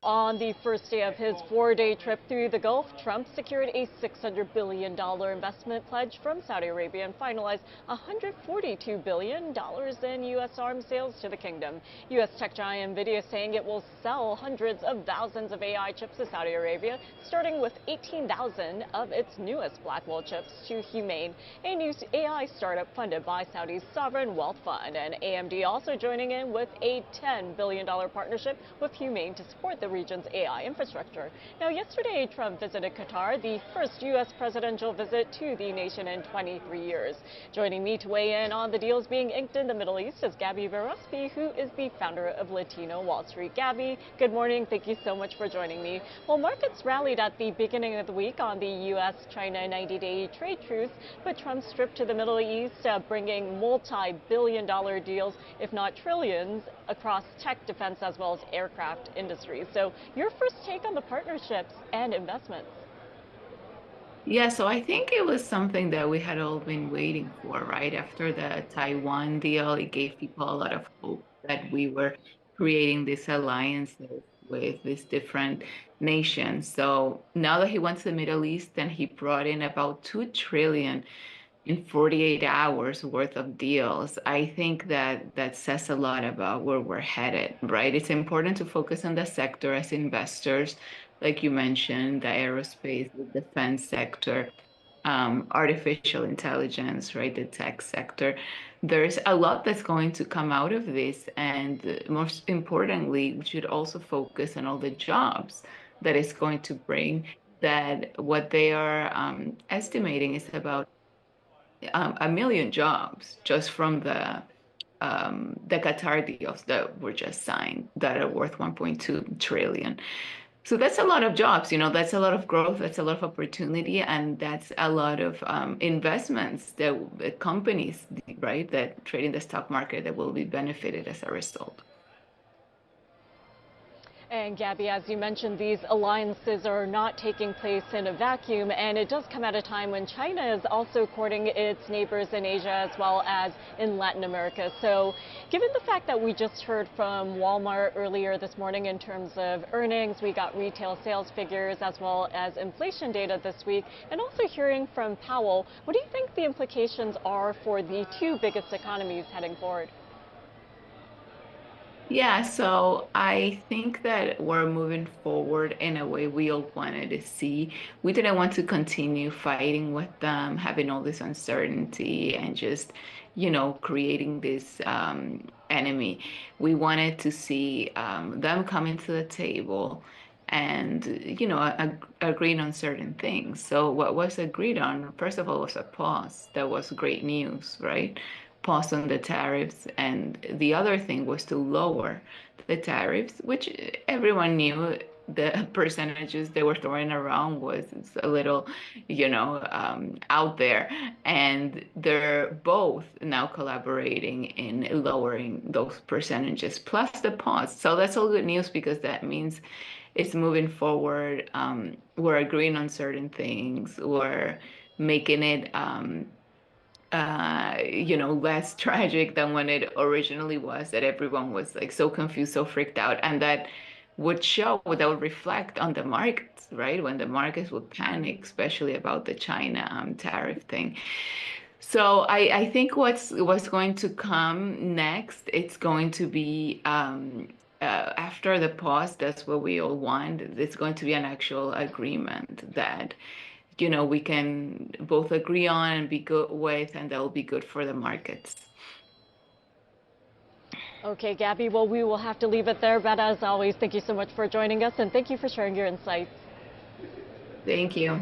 On the first day of his four-day trip through the Gulf, Trump secured a $600 billion investment pledge from Saudi Arabia and finalized $142 billion in U.S. arms sales to the kingdom. U.S. tech giant NVIDIA saying it will sell hundreds of thousands of AI chips to Saudi Arabia, starting with 18,000 of its newest Blackwell chips to Humane, a new AI startup funded by Saudi's sovereign wealth fund. And AMD also joining in with a $10 billion partnership with Humane to support the region's AI infrastructure. Now, yesterday, Trump visited Qatar, the first U.S. presidential visit to the nation in 23 years. Joining me to weigh in on the deals being inked in the Middle East is Gabriela Berrospi, who is the founder of Latino Wall Street. Gabby, good morning. Thank you so much for joining me. Well, markets rallied at the beginning of the week on the U.S.-China 90-day trade truce, but Trump's trip to the Middle East bringing multi-billion-dollar deals, if not trillions, across tech, defense, as well as aircraft industries. So your first take on the partnerships and investments? Yeah, so I think it was something that we had all been waiting for, right? After the Taiwan deal, it gave people a lot of hope that we were creating these alliances with these different nations. So now that he went to the Middle East and he brought in about 2 trillion in 48 hours worth of deals, I think that that says a lot about where we're headed, right? It's important to focus on the sector as investors, like you mentioned, the aerospace, the defense sector, artificial intelligence, right? The tech sector. There's a lot that's going to come out of this. And most importantly, we should also focus on all the jobs that it's going to bring. That what they are estimating is about 1 million jobs just from the Qatar deals that were just signed that are worth 1.2 trillion. So that's a lot of jobs, that's a lot of growth, that's a lot of opportunity, and that's a lot of investments that companies, right, that trade in the stock market that will be benefited as a result. And Gabby, as you mentioned, these alliances are not taking place in a vacuum, and it does come at a time when China is also courting its neighbors in Asia as well as in Latin America. So given the fact that we just heard from Walmart earlier this morning in terms of earnings, we got retail sales figures as well as inflation data this week, and also hearing from Powell, what do you think the implications are for the two biggest economies heading forward? Yeah, so I think that we're moving forward in a way we all wanted to see. We didn't want to continue fighting with them, having all this uncertainty and just, creating this enemy. We wanted to see them coming to the table and, agreeing on certain things. So what was agreed on, first of all, was a pause. That was great news, right? Pause on the tariffs. And the other thing was to lower the tariffs, which everyone knew the percentages they were throwing around was a little, out there. And they're both now collaborating in lowering those percentages, plus the pause. So that's all good news because that means it's moving forward. We're agreeing on certain things. We're making it less tragic than when it originally was, that everyone was like so confused, so freaked out. And that that would reflect on the markets, right? When the markets would panic, especially about the China tariff thing. So I think what's going to come next, it's going to be after the pause, that's what we all want. It's going to be an actual agreement that we can both agree on and be good with, and that will be good for the markets. Okay, Gabby, well, we will have to leave it there, but as always, thank you so much for joining us, and thank you for sharing your insights. Thank you.